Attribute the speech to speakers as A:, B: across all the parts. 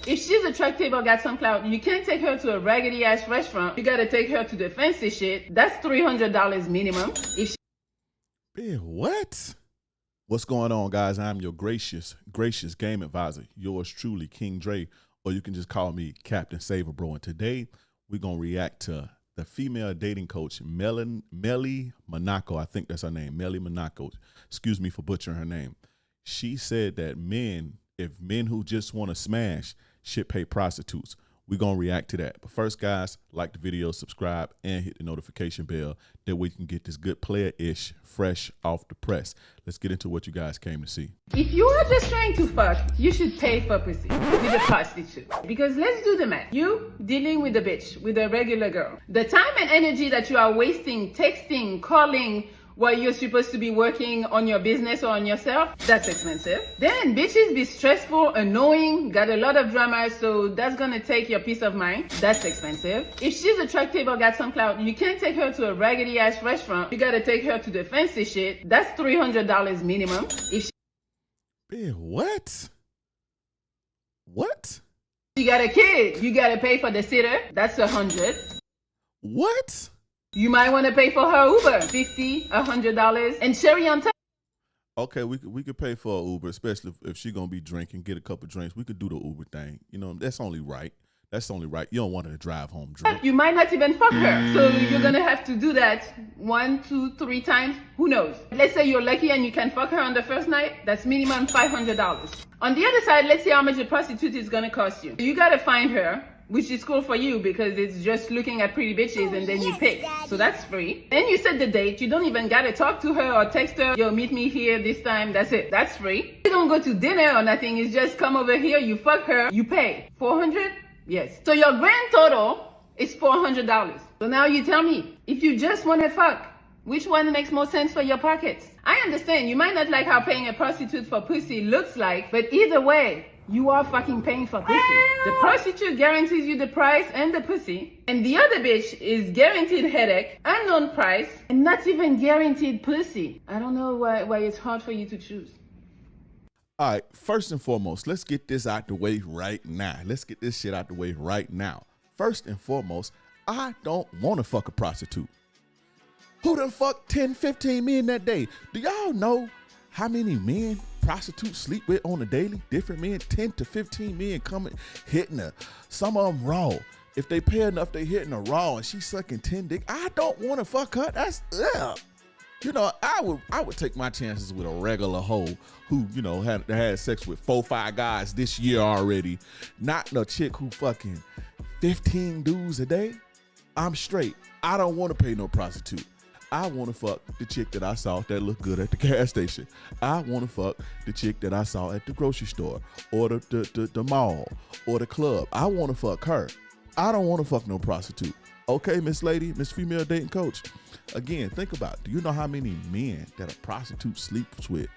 A: If she's attractive or got some clout, you can't take her to a raggedy ass restaurant. You gotta take her to the fancy shit. That's $300 minimum. If
B: What? What's going on, guys? I'm your gracious game advisor, yours truly, King Dre, or you can just call me Captain Saver Bro. And today we're gonna react to the female dating coach, Melly Monaco. I think that's her name, Melly Monaco. Excuse me for butchering her name. She said that if men who just want to smash should pay prostitutes. We're going to react to that. But first, guys, like the video, subscribe, and hit the notification bell. That way you can get this good player-ish fresh off the press. Let's get into what you guys came to see.
A: If you are just trying to fuck, you should pay for pussy with a prostitute. Because let's do the math. You dealing with a bitch, with a regular girl. The time and energy that you are wasting texting, calling, while you're supposed to be working on your business or on yourself, that's expensive. Then bitches be stressful, annoying, got a lot of drama, so that's gonna take your peace of mind. That's expensive. If she's attractive or got some clout, you can't take her to a raggedy ass restaurant. You gotta take her to the fancy shit. That's $300 minimum. If
B: What? What?
A: she got a kid, you gotta pay for the sitter. That's $100.
B: What?
A: You might want to pay for her Uber, $50, $100, and cherry on top.
B: Okay, we could pay for an Uber, especially if she gonna be drinking, get a couple drinks. We could do the Uber thing. You know, that's only right. That's only right. You don't want her to drive home drunk.
A: You might not even fuck her. So you're gonna have to do that 1, 2, 3 times. Who knows? Let's say you're lucky and you can fuck her on the first night. That's minimum $500. On the other side, let's see how much a prostitute is gonna cost you. You gotta find her, which is cool for you because it's just looking at pretty bitches and then you pick. So that's free. Then you set the date. You don't even gotta talk to her or text her. Yo, meet me here this time. That's it. That's free. You don't go to dinner or nothing. It's just come over here, you fuck her, you pay. $400? Yes. So your grand total is $400. So now you tell me, if you just wanna fuck, which one makes more sense for your pockets? I understand you might not like how paying a prostitute for pussy looks like, but either way, you are fucking paying for pussy. The prostitute guarantees you the price and the pussy, and the other bitch is guaranteed headache, unknown price, and not even guaranteed pussy. I don't know why it's hard for you to choose.
B: All right, first and foremost, let's get this out the way right now. Let's get this shit out the way right now. First and foremost, I don't want to fuck a prostitute. Who done fucked 10, 15 men that day? Do y'all know how many men prostitutes sleep with on a daily? Different men, 10 to 15 men coming, hitting her. Some of them raw. If they pay enough, they hitting her raw and she sucking 10 dick. I don't want to fuck her. That's, ugh. You know, I would take my chances with a regular hoe who, you know, had sex with 4, 5 guys this year already. Not no chick who fucking 15 dudes a day. I'm straight. I don't want to pay no prostitute. I want to fuck the chick that I saw that looked good at the gas station. I want to fuck the chick that I saw at the grocery store or the mall or the club. I want to fuck her. I don't want to fuck no prostitute. Okay, Miss Lady, Miss Female Dating Coach. Again, think about it. Do you know how many men that a prostitute sleeps with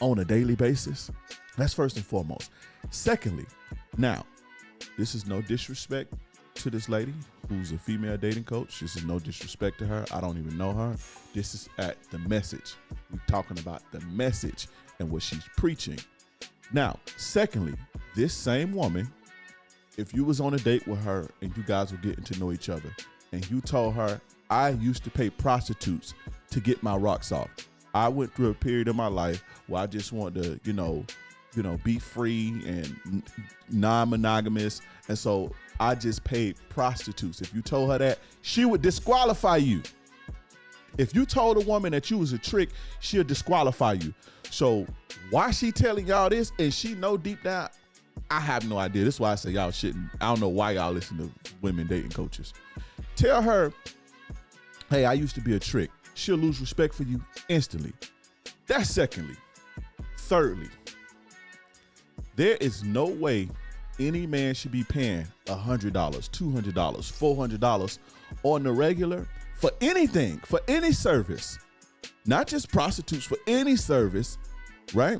B: on a daily basis? That's first and foremost. Secondly, now, this is no disrespect to this lady who's a female dating coach. This is no disrespect to her. I don't even know her. This is at the message. We're talking about the message and what she's preaching. Now, secondly, this same woman, if you was on a date with her and you guys were getting to know each other and you told her, I used to pay prostitutes to get my rocks off. I went through a period of my life where I just wanted to, be free and non-monogamous. And so I just paid prostitutes. If you told her that, she would disqualify you. If you told a woman that you was a trick, she'll disqualify you. So why she telling y'all this and she know deep down, I have no idea. That's why I say y'all shouldn't. I don't know why y'all listen to women dating coaches. Tell her, hey, I used to be a trick. She'll lose respect for you instantly. That's secondly. Thirdly, there is no way any man should be paying $100, $200, $400 on the regular for anything, for any service, not just prostitutes, for any service, right?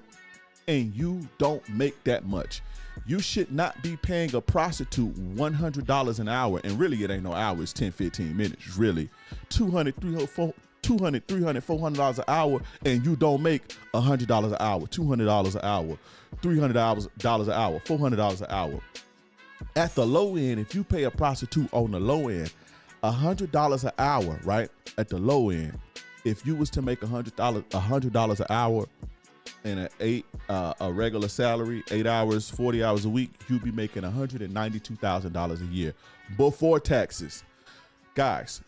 B: And you don't make that much. You should not be paying a prostitute $100 an hour. And really, it ain't no hour. It's 10, 15 minutes, really. $200, $300, $400 an hour, and you don't make $100 an hour, $200 an hour, $300 an hour, $400 an hour. At the low end, if you pay a prostitute on the low end, $100 an hour, right? At the low end, if you was to make $100 an hour in a regular salary, 8 hours, 40 hours a week, you'd be making $192,000 a year before taxes. Guys,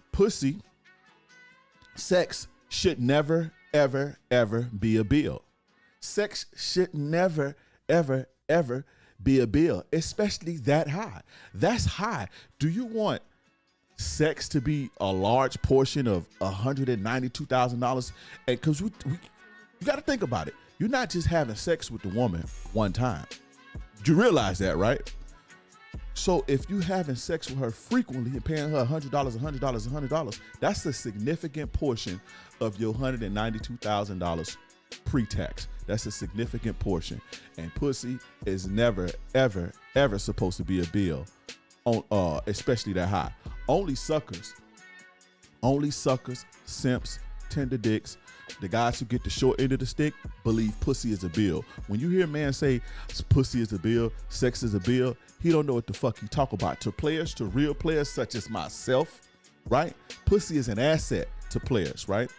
B: sex should never, ever, ever be a bill. Sex should never, ever, ever be a bill, especially that high. That's high. Do you want sex to be a large portion of $192,000? And because you got to think about it. You're not just having sex with the woman one time. You realize that, right? So if you having sex with her frequently and paying her $100, that's a significant portion of your $192,000 pre-tax. That's a significant portion. And pussy is never, ever, ever supposed to be a bill, on especially that high. Only suckers, simps, tender dicks, the guys who get the short end of the stick believe pussy is a bill. When you hear a man say pussy is a bill, sex is a bill, he don't know what the fuck he talk about. To players, to real players such as myself, right? Pussy is an asset to players, right?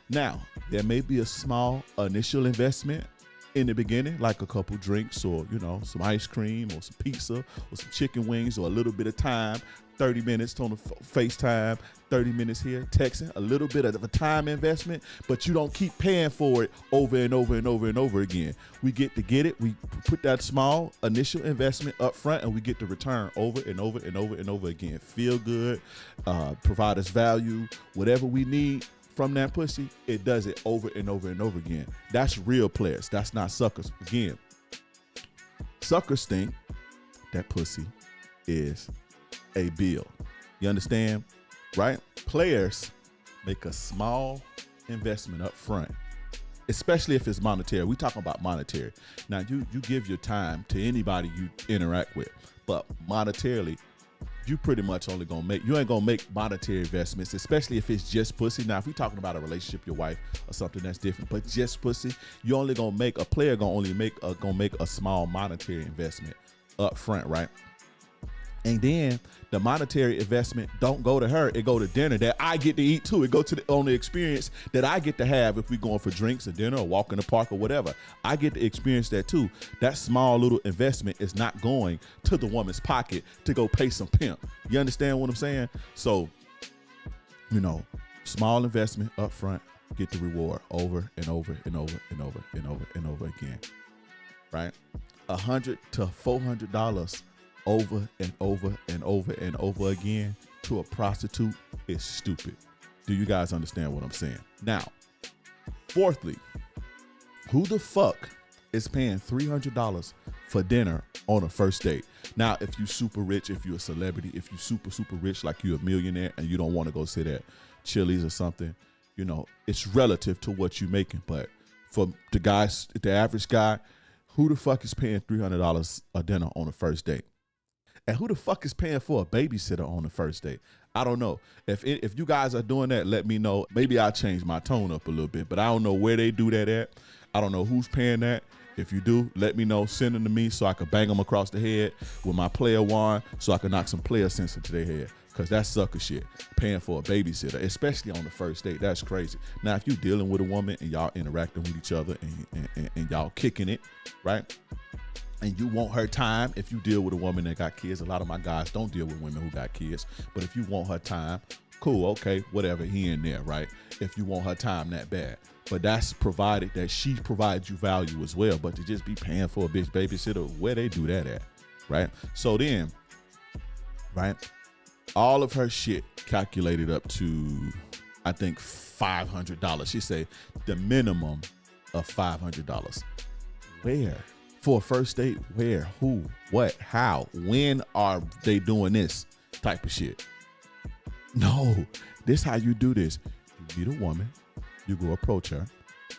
B: Now, there may be a small initial investment in the beginning, like a couple drinks or, some ice cream or some pizza or some chicken wings or a little bit of time, 30 minutes on the FaceTime, 30 minutes here, texting, a little bit of a time investment, but you don't keep paying for it over and over and over and over again. We get it. We put that small initial investment up front and we get the return over and over and over and over again. Feel good, provide us value, whatever we need from that pussy, it does it over and over and over again. That's real players. That's not suckers. Again, suckers think that pussy is a bill. You understand? Right? Players make a small investment up front, especially if it's monetary. We talking about monetary. Now, you give your time to anybody you interact with, but monetarily, you pretty much you ain't gonna make monetary investments, especially if it's just pussy. Now, if you're talking about a relationship, your wife or something that's different, but just pussy, you only gonna make a small monetary investment up front, right? And then the monetary investment don't go to her, it go to dinner that I get to eat too. It go to on the experience that I get to have if we going for drinks or dinner or walk in the park or whatever. I get to experience that too. That small little investment is not going to the woman's pocket to go pay some pimp. You understand what I'm saying? So, small investment up front, get the reward over and over and over and over and over and over again. Right? $100 to $400 over and over and over and over again to a prostitute is stupid. Do you guys understand what I'm saying? Now, fourthly, who the fuck is paying $300 for dinner on a first date? Now, if you super rich, if you're a celebrity, if you super rich, like you're a millionaire and you don't want to go sit at Chili's or something, it's relative to what you're making. But for the average guy, who the fuck is paying $300 a dinner on a first date? And who the fuck is paying for a babysitter on the first date? I don't know. If you guys are doing that, let me know. Maybe I'll change my tone up a little bit, but I don't know where they do that at. I don't know who's paying that. If you do, let me know. Send them to me so I can bang them across the head with my player wand so I can knock some player sense into their head. Because that's sucker shit. Paying for a babysitter, especially on the first date. That's crazy. Now, if you're dealing with a woman and y'all interacting with each other and y'all kicking it, right? And you want her time, if you deal with a woman that got kids, a lot of my guys don't deal with women who got kids, but if you want her time, cool, okay, whatever, he in there, right? If you want her time that bad. But that's provided that she provides you value as well. But to just be paying for a bitch babysitter, where they do that at, right? So then, right, all of her shit calculated up to, I think, $500. She say the minimum of $500. Where? For a first date, where, who, what, how, when are they doing this type of shit? No, this how you do this. You meet a woman, you go approach her,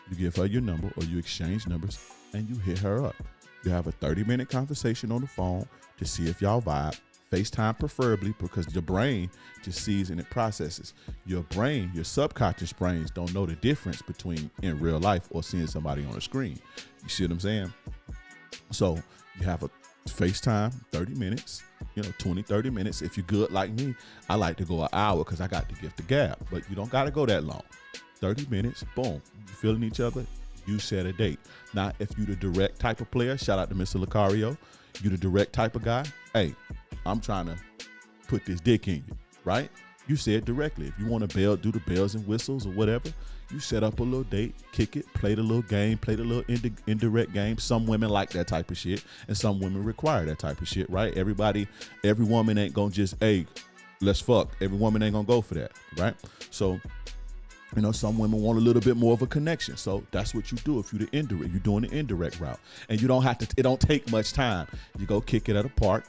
B: you give her your number or you exchange numbers and you hit her up. You have a 30-minute conversation on the phone to see if y'all vibe. FaceTime preferably, because your brain just sees and it processes. Your brain, your subconscious brains don't know the difference between in real life or seeing somebody on a screen. You see what I'm saying? So you have a FaceTime, 30 minutes, 20, 30 minutes. If you're good like me, I like to go an hour because I got to gift the gab, but you don't got to go that long. 30 minutes, boom, you feeling each other, you set a date. Now, if you the direct type of player, shout out to Mr. Lucario, you the direct type of guy, hey, I'm trying to put this dick in you, right? You say it directly. If you want to do the bells and whistles or whatever, you set up a little date, kick it, play the little game, play the little indirect game. Some women like that type of shit, and some women require that type of shit, right? Every woman ain't gonna just, hey, let's fuck. Every woman ain't gonna go for that, right? So, some women want a little bit more of a connection. So that's what you do if you're doing the indirect route. And you don't have to, it don't take much time. You go kick it at a park,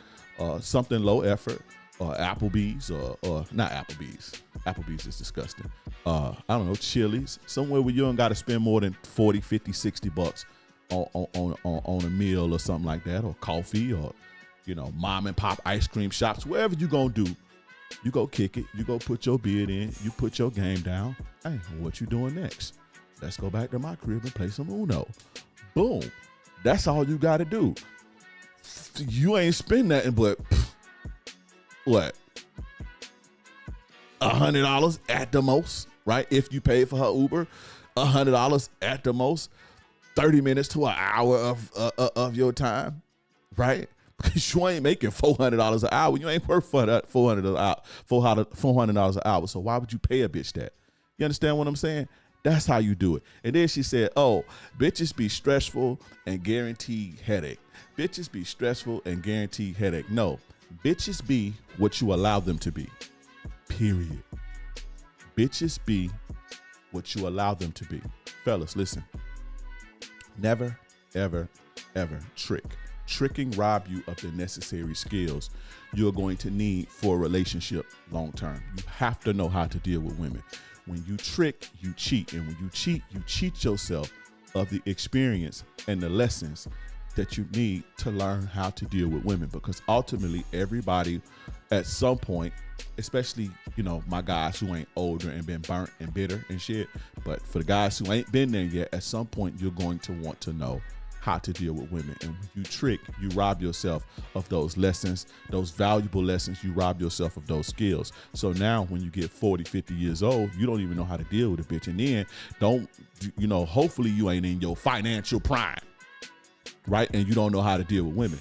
B: something low effort, Applebee's or not Applebee's. Applebee's is disgusting. I don't know, Chili's, somewhere where you don't got to spend more than 40, 50, 60 bucks on a meal or something like that, or coffee, or, mom and pop ice cream shops, wherever you going to do. You go kick it. You go put your bid in. You put your game down. Hey, what you doing next? Let's go back to my crib and play some Uno. Boom. That's all you got to do. You ain't spend nothing but, what? $100 at the most, right? If you pay for her Uber, $100 at the most, 30 minutes to an hour of your time, right? Because you ain't making $400 an hour. You ain't worth $400 an hour. So why would you pay a bitch that? You understand what I'm saying? That's how you do it. And then she said, oh, bitches be stressful and guaranteed headache. Bitches be stressful and guaranteed headache. No, bitches be what you allow them to be. Period. Bitches be what you allow them to be. Fellas, listen. Never, ever, ever trick. Tricking rob you of the necessary skills you're going to need for a relationship long term. You have to know how to deal with women. When you trick, you cheat. And when you cheat yourself of the experience and the lessons that you need to learn how to deal with women. Because ultimately, everybody at some point, especially, my guys who ain't older and been burnt and bitter and shit, but for the guys who ain't been there yet, at some point, you're going to want to know how to deal with women. And when you trick, you rob yourself of those lessons, those valuable lessons. You rob yourself of those skills. So now when you get 40, 50 years old, you don't even know how to deal with a bitch. And then hopefully you ain't in your financial prime, right? And you don't know how to deal with women.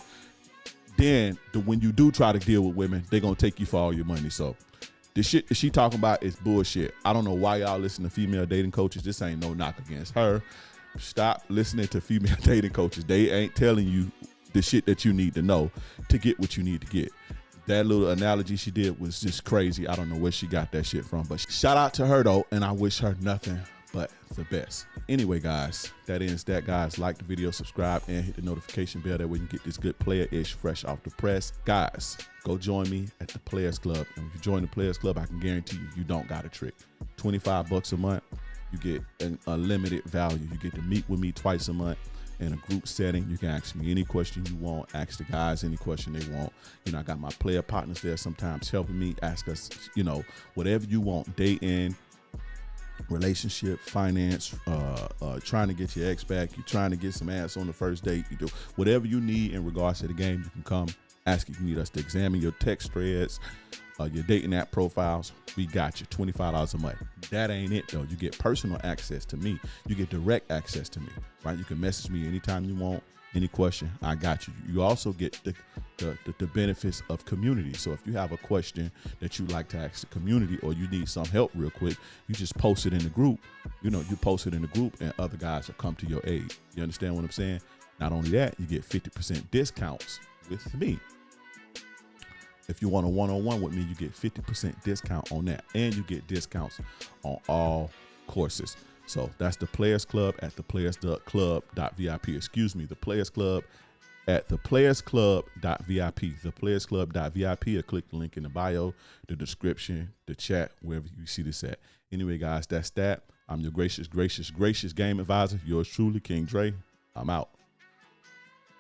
B: Then when you do try to deal with women, they're going to take you for all your money. So the shit that she talking about is bullshit. I don't know why y'all listen to female dating coaches. This ain't no knock against her. Stop listening to female dating coaches. They ain't telling you the shit that you need to know to get what you need to get. That little analogy she did was just crazy. I don't know where she got that shit from, but shout out to her though, and I wish her nothing but the best. Anyway, guys, that ends that. Guys, like the video, subscribe, and hit the notification bell. That way you can get this good player-ish fresh off the press. Guys, go join me at the Players Club. And if you join the Players Club, I can guarantee you don't got a trick. $25 a month. You get an unlimited value. You get to meet with me twice a month in a group setting. You can ask me any question you want. Ask the guys any question they want. I got my player partners there sometimes helping me. Ask us, whatever you want. Dating, relationship, finance, trying to get your ex back. You're trying to get some ass on the first date. You do whatever you need in regards to the game. You can come ask if you need us to examine your text threads, your dating app profiles. We got you. $25 a month. That ain't it though. You get personal access to me. You get direct access to me, right? You can message me anytime you want, any question, I got you. You also get the benefits of community. So if you have a question that you like to ask the community, or you need some help real quick, you just post it in the group. You post it in the group and other guys will come to your aid. You understand what I'm saying? Not only that, you get 50% discounts with me. If you want a one-on-one with me, you get 50% discount on that. And you get discounts on all courses. So that's the Players Club at theplayers.club.vip. Excuse me, the Players Club at theplayersclub.vip. Theplayersclub.vip, or click the link in the bio, the description, the chat, wherever you see this at. Anyway, guys, that's that. I'm your gracious game advisor. Yours truly, King Dre. I'm out.